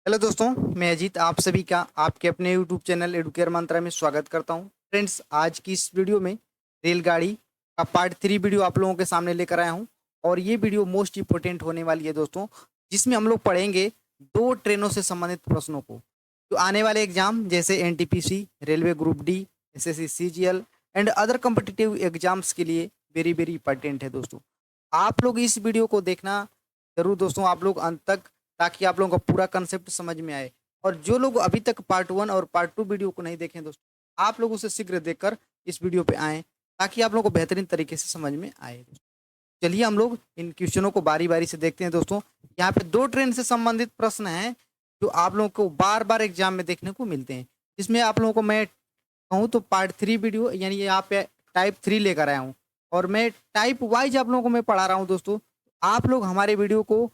Hello दोस्तों, मैं अजीत आप सभी का आपके अपने यूट्यूब चैनल एडुकेयर मंत्रा में स्वागत करता हूं। फ्रेंड्स, आज की इस वीडियो में रेलगाड़ी का पार्ट 3 वीडियो आप लोगों के सामने लेकर आया हूं। और ये वीडियो मोस्ट इंपोर्टेंट होने वाली है दोस्तों, जिसमें हम लोग पढ़ेंगे दो ट्रेनों से संबंधित प्रश्नों को जो आने वाले एग्जाम जैसे NTPC, railway group D, SSC CGL and other competitive exams के लिए वेरी वेरी इंपॉर्टेंट है दोस्तों। आप लोग इस वीडियो को देखना जरूर दोस्तों, आप लोग अंत तक, ताकि आप लोगों का पूरा कंसेप्ट समझ में आए। और जो लोग अभी तक पार्ट 1 और पार्ट 2 वीडियो को नहीं देखें दोस्तों, आप लोग उसे शीघ्र देखकर इस वीडियो पे आएँ, ताकि आप लोगों को बेहतरीन तरीके से समझ में आए। चलिए हम लोग इन क्वेश्चनों को बारी बारी से देखते हैं दोस्तों। यहाँ पे दो ट्रेन से संबंधित प्रश्न हैं जो आप लोगों को बार बार एग्जाम में देखने को मिलते हैं। इसमें आप लोगों को मैं कहूँ तो पार्ट 3 वीडियो यानी यहाँ पे टाइप 3 लेकर आया हूँ, और मैं टाइप वाइज आप लोगों को मैं पढ़ा रहा हूँ दोस्तों। आप लोग हमारे वीडियो को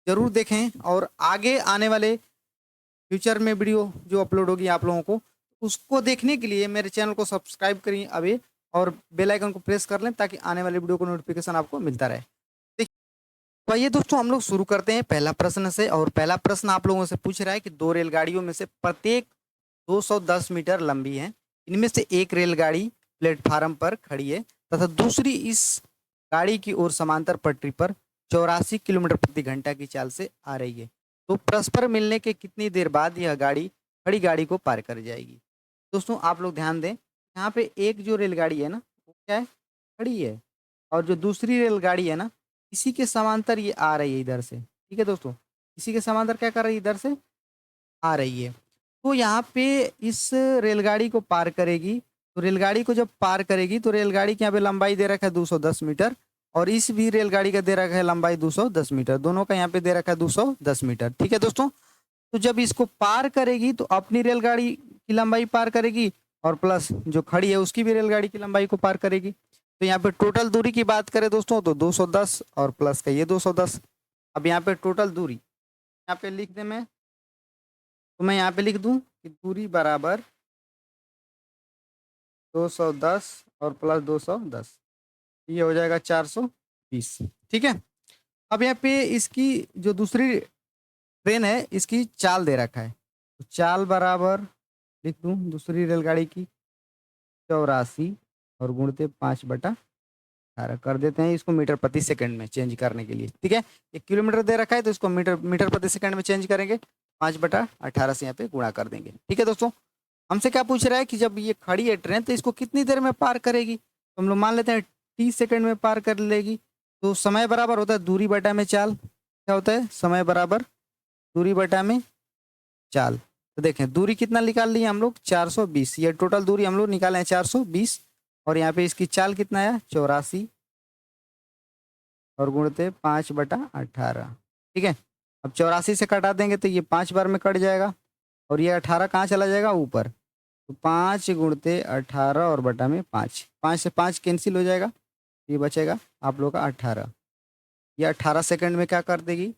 जरूर देखें, और आगे आने वाले फ्यूचर में वीडियो जो अपलोड होगी आप लोगों को, उसको देखने के लिए मेरे चैनल को सब्सक्राइब करिए अभी, और बेल आइकन को प्रेस कर लें ताकि आने वाले वीडियो को नोटिफिकेशन आपको मिलता रहे। देखिए, तो आइए दोस्तों हम लोग शुरू करते हैं पहला प्रश्न से। और पहला प्रश्न आप लोगों से पूछ रहा है कि दो रेलगाड़ियों में से प्रत्येक 210 मीटर लंबी है। इनमें से एक रेलगाड़ी प्लेटफार्म पर खड़ी है तथा दूसरी इस गाड़ी की ओर समांतर पटरी पर 84 किलोमीटर प्रति घंटा की चाल से आ रही है। तो परस्पर मिलने के कितनी देर बाद यह गाड़ी खड़ी गाड़ी को पार कर जाएगी। दोस्तों आप लोग ध्यान दें, यहाँ पे एक जो रेलगाड़ी है ना, वो क्या है, खड़ी है। और जो दूसरी रेलगाड़ी है ना, इसी के समांतर ये आ रही है इधर से। ठीक है दोस्तों, इसी के समांतर क्या कर रही है, इधर से आ रही है। तो यहाँ पे इस रेलगाड़ी को पार करेगी। तो रेलगाड़ी को जब पार करेगी तो रेलगाड़ी के यहाँ पे लंबाई दे रखा है 210 मीटर, और इस भी रेलगाड़ी का दे रखा है लंबाई 210 मीटर। दोनों का यहाँ पे दे रखा है 210 मीटर। ठीक है दोस्तों, तो जब इसको पार करेगी तो अपनी रेलगाड़ी की लंबाई पार करेगी, और प्लस जो खड़ी है उसकी भी रेलगाड़ी की लंबाई को पार करेगी। तो यहाँ पे टोटल दूरी की बात करें दोस्तों तो 210 और प्लस का ये 210। अब यहाँ पे टोटल दूरी यहाँ पे लिख दे मैं, तो मैं यहाँ पे लिख दूं कि दूरी बराबर 210 और प्लस 210, ये हो जाएगा 420। ठीक है, अब यहाँ पे इसकी जो दूसरी ट्रेन है इसकी चाल दे रखा है, तो चाल बराबर लिख दूं दूसरी रेलगाड़ी की 84 और गुणते 5/18 कर देते हैं। इसको मीटर प्रति सेकंड में चेंज करने के लिए, ठीक है, 1 किलोमीटर दे रखा है तो इसको मीटर मीटर प्रति सेकंड में चेंज करेंगे, 5/18 से यहाँ पे गुणा कर देंगे। ठीक है दोस्तों, हमसे क्या पूछ रहा है कि जब ये खड़ी है ट्रेन तो इसको कितनी देर में पार करेगी। तो हम लोग मान लेते हैं 30 सेकंड में पार कर लेगी। तो समय बराबर होता है दूरी बटा में चाल। क्या होता है, समय बराबर दूरी बटा में चाल। तो देखें दूरी कितना निकाल लिए हम लोग, 420। ये टोटल दूरी हम लोग निकाले हैं 420, और यहाँ पे इसकी चाल कितना आया 84 और गुणते 5/18। ठीक है, अब 84 से कटा देंगे तो ये 5 बार में कट जाएगा, और ये 18 कहाँ चला जाएगा, ऊपर। तो 5 गुणते 18 और बटा में 5, 5 से 5 कैंसिल हो जाएगा, ये बचेगा आप लोग का 18। ये 18 सेकंड में क्या कर देगी,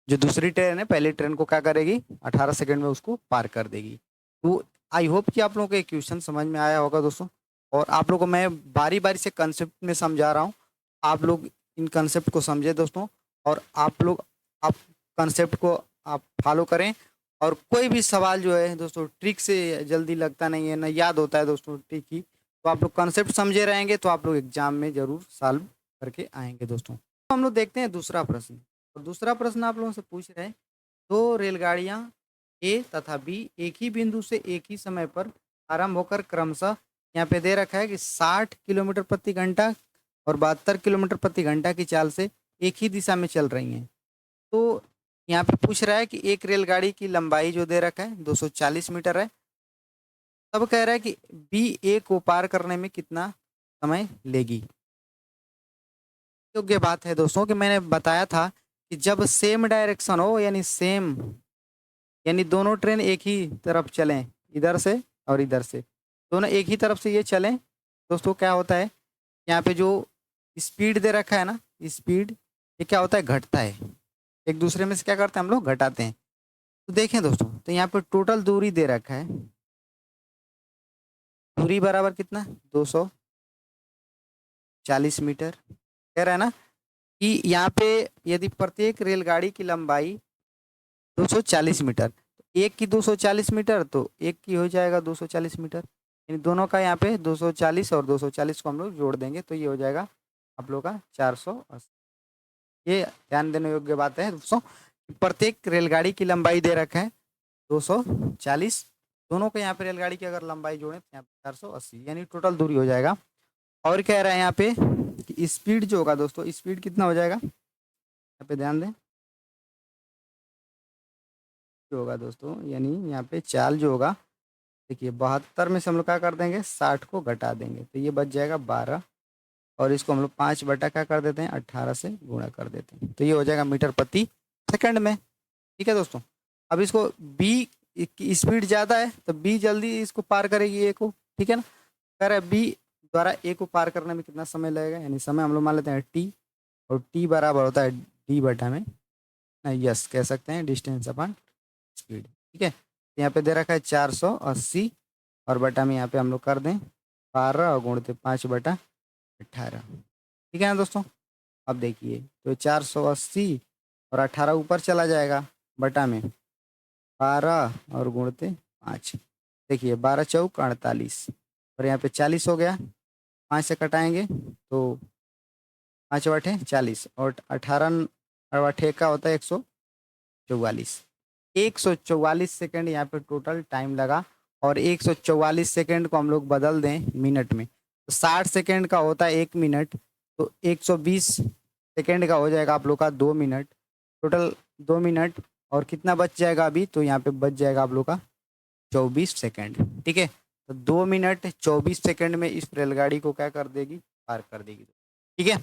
जो दूसरी ट्रेन है पहली ट्रेन को क्या करेगी, 18 सेकंड में उसको पार कर देगी। तो आई होप कि आप लोगों को ये क्वेश्चन समझ में आया होगा दोस्तों। और आप लोगों को मैं बारी बारी से कंसेप्ट में समझा रहा हूँ, आप लोग इन कंसेप्ट को समझे दोस्तों, और आप कंसेप्ट को आप फॉलो करें। और कोई भी सवाल जो है दोस्तों ट्रिक से जल्दी लगता नहीं है, ना याद होता है दोस्तों ट्रिक ही। तो आप लोग कंसेप्ट समझे रहेंगे तो आप लोग एग्जाम में जरूर सॉल्व करके आएंगे दोस्तों। तो हम लोग देखते हैं दूसरा प्रश्न। और दूसरा प्रश्न आप लोगों से पूछ रहे हैं, दो रेलगाड़ियां ए तथा बी एक ही बिंदु से एक ही समय पर आरंभ होकर क्रमशः, यहाँ पे दे रखा है कि 60 किलोमीटर प्रति घंटा और 72 किलोमीटर प्रति घंटा की चाल से एक ही दिशा में चल रही हैं। तो यहाँ पे पूछ रहा है कि एक रेलगाड़ी की लंबाई जो दे रखा है 240 मीटर है। तब कह रहा है कि बी ए को पार करने में कितना समय लेगी। योग्य बात है दोस्तों कि मैंने बताया था कि जब सेम डायरेक्शन हो, यानी सेम, यानी दोनों ट्रेन एक ही तरफ चलें, इधर से और इधर से, दोनों एक ही तरफ से ये चलें दोस्तों, क्या होता है यहाँ पे जो स्पीड दे रखा है ना, स्पीड ये क्या होता है, घटता है। एक दूसरे में से क्या करते हैं हम लोग, घटाते हैं। तो देखें दोस्तों, तो यहाँ पे टोटल दूरी दे रखा है, दूरी बराबर कितना 240 मीटर। कह रहा है ना कि यहाँ पे यदि प्रत्येक रेलगाड़ी की लंबाई 240 मीटर। एक की 240 मीटर तो एक की हो जाएगा 240 मीटर, यानी दोनों का यहाँ पे 240 और 240 को हम लोग जोड़ देंगे तो ये हो जाएगा आप लोग का 480। ये ध्यान देने योग्य बात है दोस्तों। प्रत्येक रेलगाड़ी की लंबाई दे रखा है 240, दोनों को यहाँ पे रेलगाड़ी की अगर लंबाई जोड़ें तो यहाँ पे 480 यानी टोटल दूरी हो जाएगा। और कह रहा है यहाँ पे कि स्पीड जो होगा दोस्तों, स्पीड कितना हो जाएगा यहाँ पे ध्यान दें, जो होगा दोस्तों यानी यहाँ पे चाल जो होगा, देखिए 72 में से हम लोग क्या कर देंगे 60 को घटा देंगे तो ये बच जाएगा 12, और इसको हम लोग 5 बटा क्या कर देते हैं 18 से गुणा कर देते हैं तो ये हो जाएगा मीटर प्रति सेकंड में। ठीक है दोस्तों। अब इसको बी की स्पीड ज़्यादा है तो बी जल्दी इसको पार करेगी ए को, ठीक है ना। कह रहा है बी द्वारा ए को पार करने में कितना समय लगेगा, यानी समय हम लोग मान लेते हैं टी, और टी बराबर होता है डी बटा में, यस कह सकते हैं डिस्टेंस अपन स्पीड। ठीक है, यहाँ पे दे रखा है 480 और बटा में यहाँ पे हम लोग कर दें 12 और गुणते 5 बटा 18। ठीक है ना दोस्तों। अब देखिए तो 480 और 18 ऊपर चला जाएगा बटा में 12 और गुणते 5, देखिए 12 चौक 48 और यहाँ पे 40 हो गया, 5 से कटाएंगे तो 5 बटे 40 और 18 और 8 का होता है 144, 144 सेकंड यहाँ पे टोटल टाइम लगा। और 144 सेकंड को हम लोग बदल दें मिनट में तो 60 सेकंड का होता है 1 मिनट, तो 120 सेकंड का हो जाएगा आप लोग का 2 मिनट, टोटल 2 मिनट। और कितना बच जाएगा अभी, तो यहाँ पे बच जाएगा आप लोग का 24 सेकंड। ठीक है, तो 2 मिनट 24 सेकंड में इस रेलगाड़ी को क्या कर देगी, पार कर देगी। ठीक है,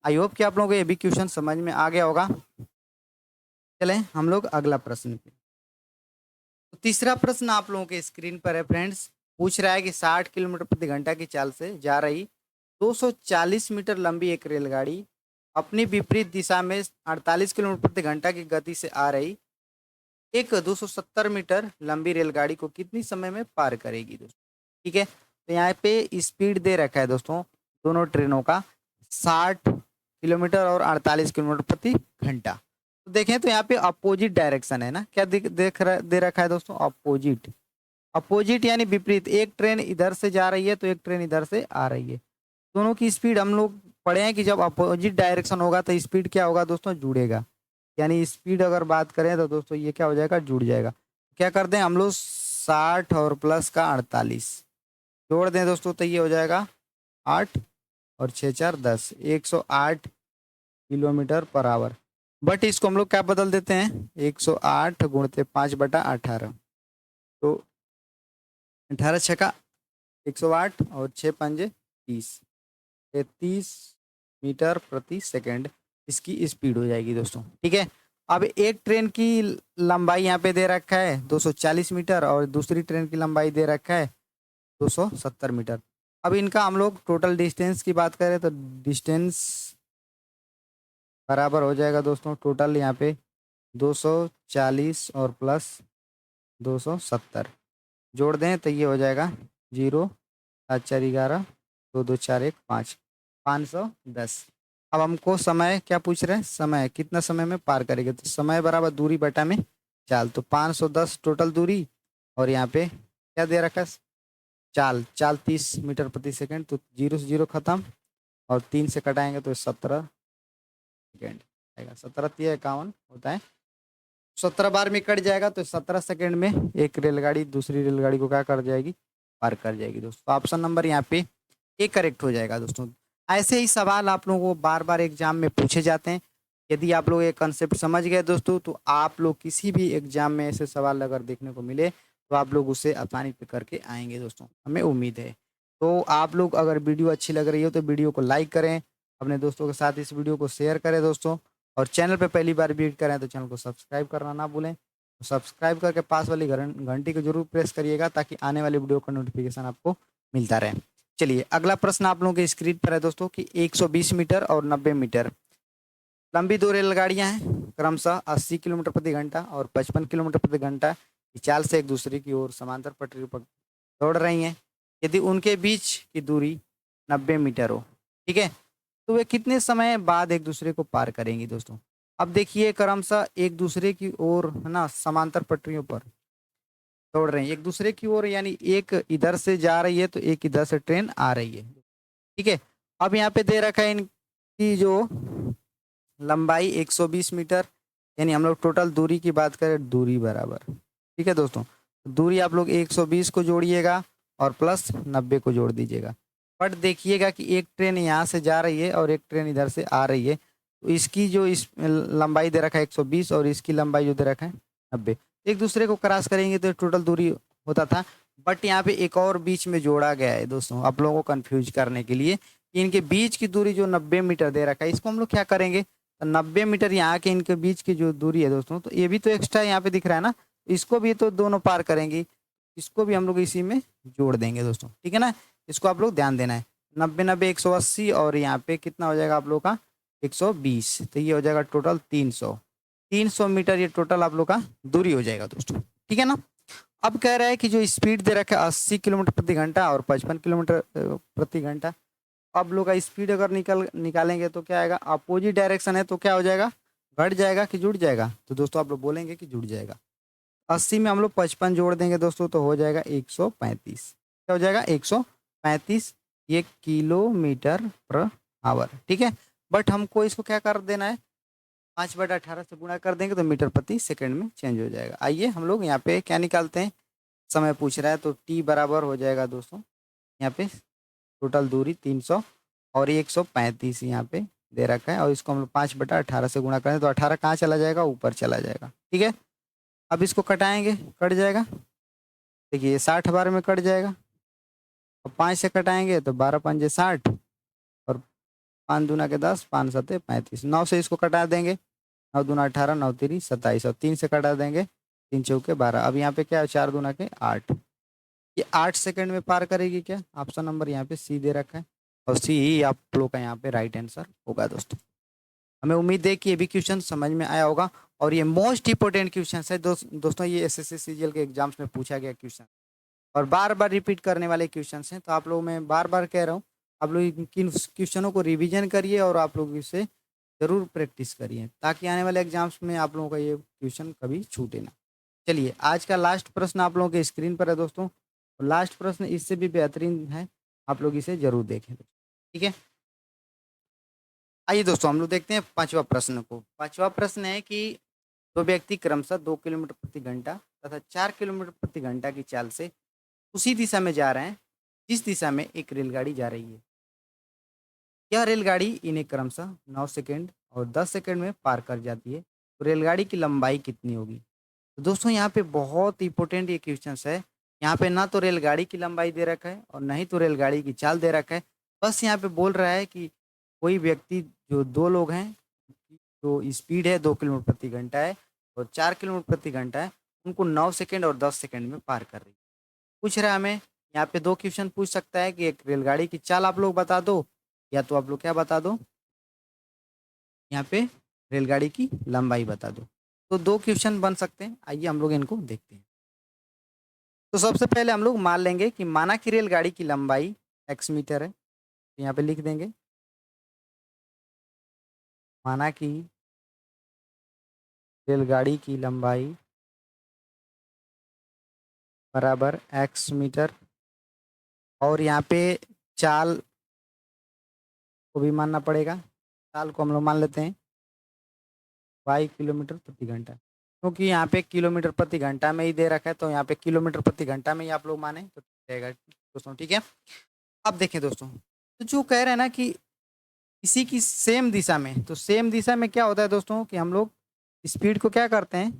आई होप कि आप लोगों को ये भी क्वेश्चन समझ में आ गया होगा। चलें हम लोग अगला प्रश्न पे। तो तीसरा प्रश्न आप लोगों के स्क्रीन पर है फ्रेंड्स। पूछ रहा है कि 60 किलोमीटर प्रति घंटा की चाल से जा रही 240 मीटर लंबी एक रेलगाड़ी अपनी विपरीत दिशा में 48 किलोमीटर प्रति घंटा की गति से आ रही एक 270 मीटर लंबी रेलगाड़ी को कितनी समय में पार करेगी दोस्तों। ठीक है, तो यहाँ पे स्पीड दे रखा है दोस्तों दोनों ट्रेनों का 60 किलोमीटर और 48 किलोमीटर प्रति घंटा। तो देखें तो यहाँ पे अपोजिट डायरेक्शन है ना, क्या दे रखा है दोस्तों, अपोजिट। अपोजिट यानी विपरीत, एक ट्रेन इधर से जा रही है तो एक ट्रेन इधर से आ रही है। दोनों की स्पीड हम लोग पढ़े हैं कि जब अपोजिट डायरेक्शन होगा तो स्पीड क्या होगा दोस्तों, जुड़ेगा। यानी स्पीड अगर बात करें तो दोस्तों ये क्या हो जाएगा, जुड़ जाएगा। क्या कर दें हम लोग 60 और प्लस का 48 जोड़ दें दोस्तों तो ये हो जाएगा 8 और 6 4 10, 108 किलोमीटर पर आवर। बट इसको हम लोग क्या बदल देते हैं 108 गुणते 5 बटा 18, तो 18 छका 108 और 6 पंजे 30, 33 मीटर प्रति सेकंड इसकी स्पीड हो जाएगी दोस्तों। ठीक है, अब एक ट्रेन की लंबाई यहाँ पे दे रखा है 240 मीटर और दूसरी ट्रेन की लंबाई दे रखा है 270 मीटर। अब इनका हम लोग टोटल डिस्टेंस की बात करें तो डिस्टेंस बराबर हो जाएगा दोस्तों टोटल यहाँ पे 240 और प्लस 270 जोड़ दें तो ये हो जाएगा 0 7 4 11 2 2 4 1 5, 510। अब हमको समय क्या पूछ रहे हैं, समय कितना समय में पार करेंगे, तो समय बराबर दूरी बटा में चाल, तो 510 टोटल दूरी और यहाँ पे क्या दे रखा है चाल, 30 मीटर प्रति सेकंड, तो 0 से 0 खत्म और 3 से कटाएंगे तो 17 सेकेंड आएगा, 17 3 51 होता है, 17 बार में कट जाएगा तो 17 सेकंड में एक रेलगाड़ी दूसरी रेलगाड़ी को क्या कर जाएगी, पार कर जाएगी दोस्तों। ऑप्शन नंबर यहाँ पे ए करेक्ट हो जाएगा दोस्तों। ऐसे ही सवाल आप लोगों को बार बार एग्जाम में पूछे जाते हैं। यदि आप लोग ये कंसेप्ट समझ गए दोस्तों तो आप लोग किसी भी एग्जाम में ऐसे सवाल अगर देखने को मिले तो आप लोग उसे आसानी पे करके आएंगे दोस्तों, हमें उम्मीद है। तो आप लोग अगर वीडियो अच्छी लग रही हो तो वीडियो को लाइक करें, अपने दोस्तों के साथ इस वीडियो को शेयर करें दोस्तों, और चैनल पे पहली बार विजिट करें तो चैनल को सब्सक्राइब करना ना भूलें। तो सब्सक्राइब करके पास वाली घंटी को जरूर प्रेस करिएगा ताकि आने वाली वीडियो का नोटिफिकेशन आपको मिलता रहे। चलिए अगला प्रश्न आप लोगों के स्क्रीन पर है दोस्तों कि 120 मीटर और 90 मीटर लंबी दो रेलगाड़ियां हैं क्रमशः 80 किलोमीटर प्रति घंटा और 55 किलोमीटर प्रति घंटा की चाल से एक दूसरे की ओर समांतर पटरी पर दौड़ रही हैं। यदि उनके बीच की दूरी 90 मीटर हो, ठीक है, तो वे कितने समय बाद एक दूसरे को पार करेंगी दोस्तों। अब देखिए क्रमशः एक दूसरे की ओर है ना समांतर पटरियों पर दौड़ रहे हैं एक दूसरे की ओर, यानी एक इधर से जा रही है तो एक इधर से ट्रेन आ रही है। ठीक है। अब यहाँ पे दे रखा है इनकी जो लंबाई 120 मीटर, यानी हम लोग टोटल दूरी की बात करें, दूरी बराबर, ठीक है दोस्तों, दूरी आप लोग 120 को जोड़िएगा और प्लस 90 को जोड़ दीजिएगा। बट देखिएगा कि एक ट्रेन यहाँ से जा रही है और एक ट्रेन इधर से आ रही है, तो इसकी जो इस लंबाई दे रखा है 120 और इसकी लंबाई जो दे रखा है 90, एक दूसरे को क्रॉस करेंगे तो टोटल दूरी होता था। बट यहाँ पे एक और बीच में जोड़ा गया है दोस्तों, आप लोगों को कंफ्यूज करने के लिए, कि इनके बीच की दूरी जो 90 मीटर दे रखा है, इसको हम लोग क्या करेंगे, तो 90 मीटर यहाँ के इनके बीच की जो दूरी है दोस्तों, तो ये भी तो एक्स्ट्रा यहाँ पे दिख रहा है ना, इसको भी तो दोनों पार करेंगी, इसको भी हम लोग इसी में जोड़ देंगे दोस्तों, ठीक है ना। इसको आप लोग ध्यान देना है, 90 90 180 और यहाँ पे कितना हो जाएगा आप लोग का 120, तो ये हो जाएगा टोटल 300 मीटर, ये टोटल आप लोग का दूरी हो जाएगा दोस्तों, ठीक है ना। अब कह रहा है कि जो स्पीड दे रखा है 80 किलोमीटर प्रति घंटा और 55 किलोमीटर प्रति घंटा। अब लोग का स्पीड अगर निकालेंगे तो क्या आएगा, अपोजिट डायरेक्शन है तो क्या हो जाएगा, घट जाएगा कि जुड़ जाएगा, तो दोस्तों आप लोग बोलेंगे कि जुड़ जाएगा। 80 में हम लोग 55 जोड़ देंगे दोस्तों तो हो जाएगा 135, क्या हो जाएगा 135, ये किलोमीटर पर आवर, ठीक है। बट हमको इसको क्या कर देना है, 5/18 से गुणा कर देंगे तो मीटर प्रति सेकंड में चेंज हो जाएगा। आइए हम लोग यहाँ पे क्या निकालते हैं, समय पूछ रहा है तो टी बराबर हो जाएगा दोस्तों, यहाँ पे टोटल दूरी 300 और ये 135 यहाँ पे दे रखा है, और इसको हम लोग 5/18 से गुणा करें तो 18 कहाँ चला जाएगा, ऊपर चला जाएगा, ठीक है। अब इसको कटाएंगे, कट जाएगा, देखिए ये 60 बार में कट जाएगा, और 5 से कटाएंगे तो 12×5 = 60 और 5 दूना के 10, 5 7 35, 9 से इसको कटा देंगे, 9 दूना 18, 9 3 27 और 3 से कटा देंगे, 3 चौके 12। अब यहाँ पे क्या है, 4 दूना के 8, ये 8 सेकंड में पार करेगी क्या, ऑप्शन नंबर यहाँ पे सी दे रखा है, और सी ही आप लोग का यहाँ पे राइट आंसर होगा दोस्तों। हमें उम्मीद है कि ये भी क्वेश्चन समझ में आया होगा, और ये मोस्ट इंपॉर्टेंट क्वेश्चन है दोस्तों, ये एसएससी सीजीएल के एग्जाम्स में पूछा गया क्वेश्चन, और बार बार रिपीट करने वाले क्वेश्चन हैं, तो आप लोग, मैं बार बार कह रहा हूँ, आप लोग इन क्वेश्चनों को रिविजन करिए और आप लोग इसे जरूर प्रैक्टिस करिए, ताकि आने वाले एग्जाम्स में आप लोगों का ये क्वेश्चन कभी छूटे ना। चलिए आज का लास्ट प्रश्न आप लोगों के स्क्रीन पर है दोस्तों, लास्ट प्रश्न इससे भी बेहतरीन है, आप लोग इसे जरूर देखें, ठीक है। आइए दोस्तों हम लोग देखते हैं पांचवा प्रश्न को। पांचवा प्रश्न है कि दो व्यक्ति क्रमशः 2 किलोमीटर प्रति घंटा तथा 4 किलोमीटर प्रति घंटा की चाल से उसी दिशा में जा रहे हैं जिस दिशा में एक रेलगाड़ी जा रही है। यह रेलगाड़ी इन्हें क्रमशः 9 सेकंड और 10 सेकंड में पार कर जाती है, तो रेलगाड़ी की लंबाई कितनी होगी। तो दोस्तों यहाँ पे बहुत इंपॉर्टेंट ये क्वेश्चन है, यहाँ पे ना तो रेलगाड़ी की लंबाई दे रखा है और ना ही तो रेलगाड़ी की चाल दे रखा है, बस यहाँ पे बोल रहा है कि कोई व्यक्ति, जो दो लोग हैं, तो स्पीड है 2 किलोमीटर प्रति घंटा है और 4 किलोमीटर प्रति घंटा है, उनको 9 सेकंड और 10 सेकंड में पार कर रही है। पूछ रहा है हमें, यहाँ पे दो क्वेश्चन पूछ सकता है कि एक रेलगाड़ी की चाल आप लोग बता दो, या तो आप लोग क्या बता दो, यहाँ पे रेलगाड़ी की लंबाई बता दो। तो दो क्वेश्चन बन सकते हैं, आइए हम लोग इनको देखते हैं। तो सबसे पहले हम लोग मान लेंगे कि माना कि रेलगाड़ी की लंबाई x मीटर है, तो यहाँ पे लिख देंगे माना कि रेलगाड़ी की लंबाई बराबर x मीटर, और यहाँ पे चाल को भी मानना पड़ेगा, चाल को हम लोग मान लेते हैं y किलोमीटर प्रति घंटा, क्योंकि यहाँ पे किलोमीटर प्रति घंटा में ही दे रखा है, तो यहाँ पे किलोमीटर प्रति घंटा में ही आप लोग माने तो ठीक रहेगा दोस्तों, ठीक है। अब देखें दोस्तों, तो जो कह रहे हैं ना कि इसी की सेम दिशा में, तो सेम दिशा में क्या होता है दोस्तों कि हम लोग स्पीड को क्या करते हैं,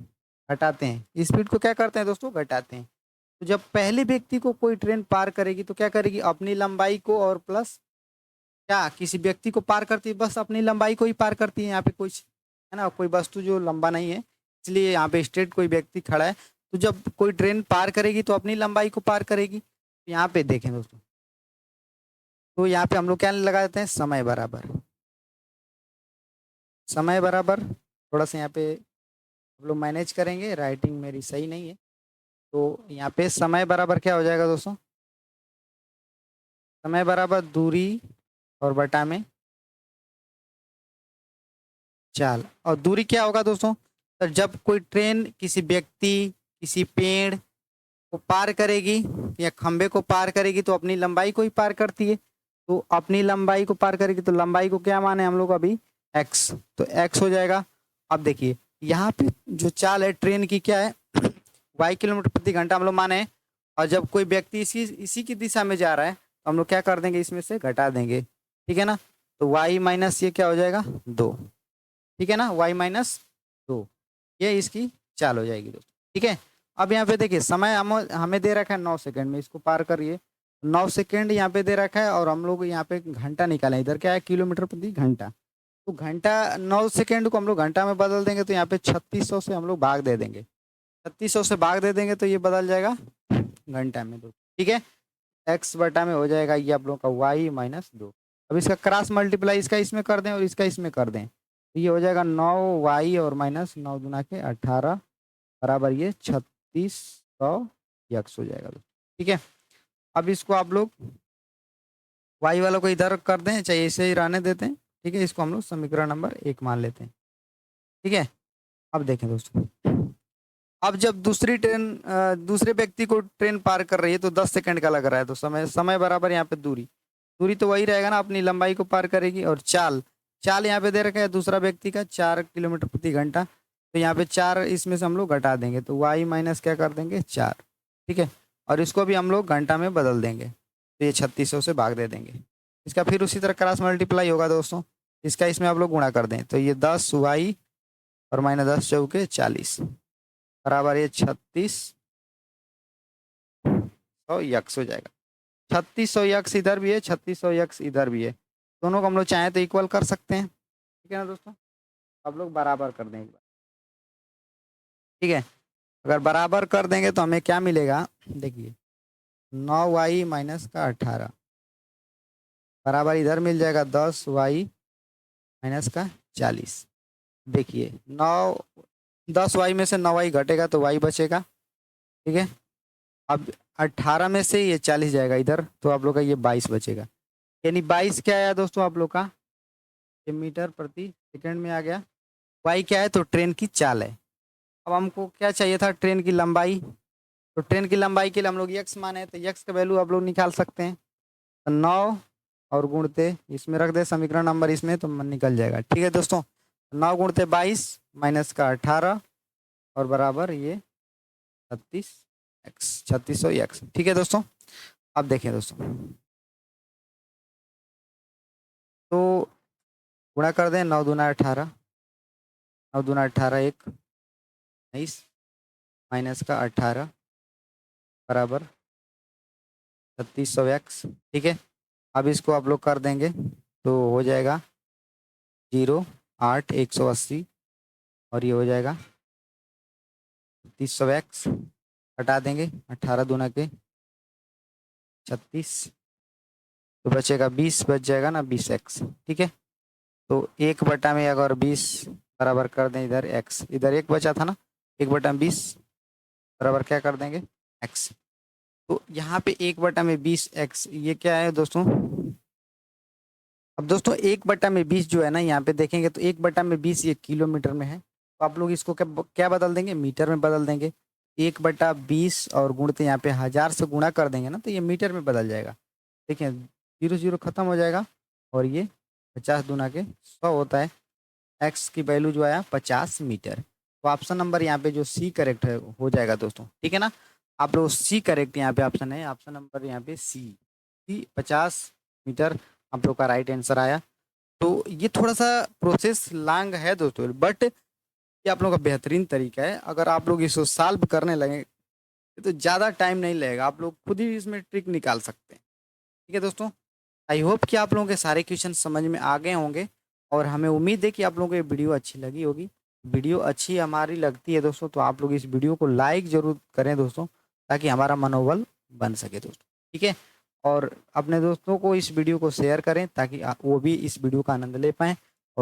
घटाते हैं, स्पीड को क्या करते हैं दोस्तों, घटाते हैं। तो जब पहले व्यक्ति को कोई ट्रेन पार करेगी तो क्या करेगी, अपनी लंबाई को और प्लस क्या किसी व्यक्ति को पार करती है, बस अपनी लंबाई को ही पार करती है। यहाँ पे कुछ है ना, कोई वस्तु जो लंबा नहीं है, इसलिए यहाँ पे स्ट्रेट कोई व्यक्ति खड़ा है, तो जब कोई ट्रेन पार करेगी तो अपनी लंबाई को पार करेगी। यहाँ पे देखें दोस्तों, तो यहाँ पे हम लोग क्या लगा देते हैं, समय बराबर, समय बराबर, थोड़ा सा यहाँ पे हम लोग मैनेज करेंगे, राइटिंग मेरी सही नहीं है, तो यहाँ पे समय बराबर क्या हो जाएगा दोस्तों, समय बराबर दूरी और बटा में चाल। और दूरी क्या होगा दोस्तों? तो जब कोई ट्रेन किसी व्यक्ति, किसी पेड़ को पार करेगी या खंबे को पार करेगी तो अपनी लंबाई को ही पार करती है। तो अपनी लंबाई को पार करेगी तो लंबाई को क्या माने हम लोग अभी? एक्स। तो एक्स हो जाएगा। अब देखिए यहाँ पे जो चाल है ट्रेन की क्या है? वाई किलोमीटर प्रति घंटा हम लोग माने हैं। और जब कोई व्यक्ति इसी इसी की दिशा में जा रहा है तो हम लोग क्या कर देंगे? इसमें से घटा देंगे, ठीक है ना। तो वाई माइनस ये क्या हो जाएगा? 2, ठीक है ना। वाई माइनस 2, ये इसकी चाल हो जाएगी दोस्तों, ठीक है। अब यहाँ पे देखिए समय हमें दे रखा है 9 सेकंड में, इसको पार करिए। 9 सेकंड यहाँ पे दे रखा है और हम लोग यहाँ पे घंटा निकालें, इधर क्या है? किलोमीटर प्रति घंटा। तो घंटा 9 सेकंड को हम लोग घंटा में बदल देंगे तो यहाँ पे 3600 से हम लोग भाग दे देंगे। 3600 से भाग दे देंगे तो ये बदल जाएगा घंटा में, दो, ठीक है। एक्स बटा में हो जाएगा ये आप लोगों का वाई माइनस 2। अब इसका क्रॉस मल्टीप्लाई इसका इसमें कर दें और इसका इसमें कर दें तो ये हो जाएगा 9 वाई और माइनस 9 दूना के 18 बराबर ये 3600 यक्स हो जाएगा, ठीक है। अब इसको आप लोग वाई वालों को इधर कर दें, चाहे इसे ही रहने देते हैं, ठीक है। इसको हम लोग समीकरण नंबर 1 मान लेते हैं, ठीक है। अब देखें दोस्तों, अब जब दूसरे व्यक्ति को ट्रेन पार कर रही है तो 10 सेकंड का लग रहा है, तो समय समय बराबर यहाँ पे दूरी, दूरी तो वही रहेगा ना, अपनी लंबाई को पार करेगी। और चाल, चाल यहाँ पे दे रखा है दूसरा व्यक्ति का 4 किलोमीटर प्रति घंटा, तो यहाँ पे 4 इसमें से हम लोग घटा देंगे तो वाई माइनस क्या कर देंगे? 4, ठीक है। और इसको भी हम लोग घंटा में बदल देंगे तो ये 3600 से भाग दे देंगे। इसका फिर उसी तरह क्रॉस मल्टीप्लाई होगा दोस्तों, इसका इसमें आप लोग गुणा कर दें तो ये 10 वाई और माइनस 10 चौके 40 बराबर ये 3600 यक्स हो जाएगा। 3600 यक्स इधर भी है, 3600 यक्स इधर भी है, दोनों को हम लोग चाहें तो इक्वल कर सकते हैं, ठीक है ना दोस्तों। आप लोग बराबर कर दें एक बार, ठीक है। अगर बराबर कर देंगे तो हमें क्या मिलेगा? देखिए 9 वाई माइनस का 18 बराबर इधर मिल जाएगा 10 वाई माइनस का 40। देखिए 10 वाई में से 9 वाई घटेगा तो वाई बचेगा, ठीक है। अब 18 में से ये 40 जाएगा इधर तो आप लोग का ये 22 बचेगा। यानी 22 क्या आया दोस्तों आप लोग का? ये मीटर प्रति सेकंड में आ गया। वाई क्या है? तो ट्रेन की चाल है। अब हमको क्या चाहिए था? ट्रेन की लंबाई। तो ट्रेन की लंबाई के लिए हम लोग यक्स माने तो यक्स का वैल्यू आप लोग निकाल सकते हैं। तो 9 और गुणते इसमें रख दे समीकरण नंबर इसमें तो निकल जाएगा, ठीक है दोस्तों। 9 गुणते 22 माइनस का 18 और बराबर ये 3600 एक्स, ठीक है दोस्तों। अब देखें दोस्तों, तो गुणा कर दें 9 दूना 18, 9 दूना 18 1 19 माइनस का 18 बराबर 3600 एक्स, ठीक है। अब इसको आप लोग कर देंगे तो हो जाएगा 0 8 180 और ये हो जाएगा 3600 एक्स, हटा देंगे 18 दूना के 36 तो बचेगा 20 बच जाएगा ना 20 एक्स, ठीक है। तो 1 बटा में अगर 20 बराबर कर दें इधर एक्स, इधर 1 बचा था ना, 1 बटा में 20 बराबर क्या कर देंगे? एक्स। तो यहाँ पे 1 बटा में 20 एक्स ये क्या है दोस्तों? अब दोस्तों 1 बटा में 20 जो है ना यहाँ पे देखेंगे तो 1 बटा में 20 ये किलोमीटर में है, तो आप लोग इसको क्या बदल देंगे? मीटर में बदल देंगे। 1 बटा 20 और गुणते यहाँ पे 1000 से गुणा कर देंगे ना तो ये मीटर में बदल जाएगा। देखिए 0 0 खत्म हो जाएगा और ये 50 दूना के 100 होता है। एक्स की वैल्यू जो आया 50 मीटर। तो ऑप्शन नंबर यहाँ पे जो सी करेक्ट है हो जाएगा दोस्तों, ठीक है ना। आप लोग सी करेक्ट यहाँ पे ऑप्शन है, ऑप्शन नंबर यहाँ पे सी 50 मीटर आप लोग का राइट आंसर आया। तो ये थोड़ा सा प्रोसेस लॉन्ग है दोस्तों, बट ये आप लोगों का बेहतरीन तरीका है। अगर आप लोग इसको सॉल्व करने लगे तो ज़्यादा टाइम नहीं लगेगा, आप लोग खुद ही इसमें ट्रिक निकाल सकते हैं, ठीक है दोस्तों। आई होप कि आप लोगों के सारे क्वेश्चन समझ में आ गए होंगे और हमें उम्मीद है कि आप लोगों को ये वीडियो अच्छी लगी होगी। वीडियो अच्छी हमारी लगती है दोस्तों तो आप लोग इस वीडियो को लाइक ज़रूर करें दोस्तों, ताकि हमारा मनोबल बन सके दोस्तों, ठीक है। और अपने दोस्तों को इस वीडियो को शेयर करें ताकि वो भी इस वीडियो का आनंद ले पाएँ।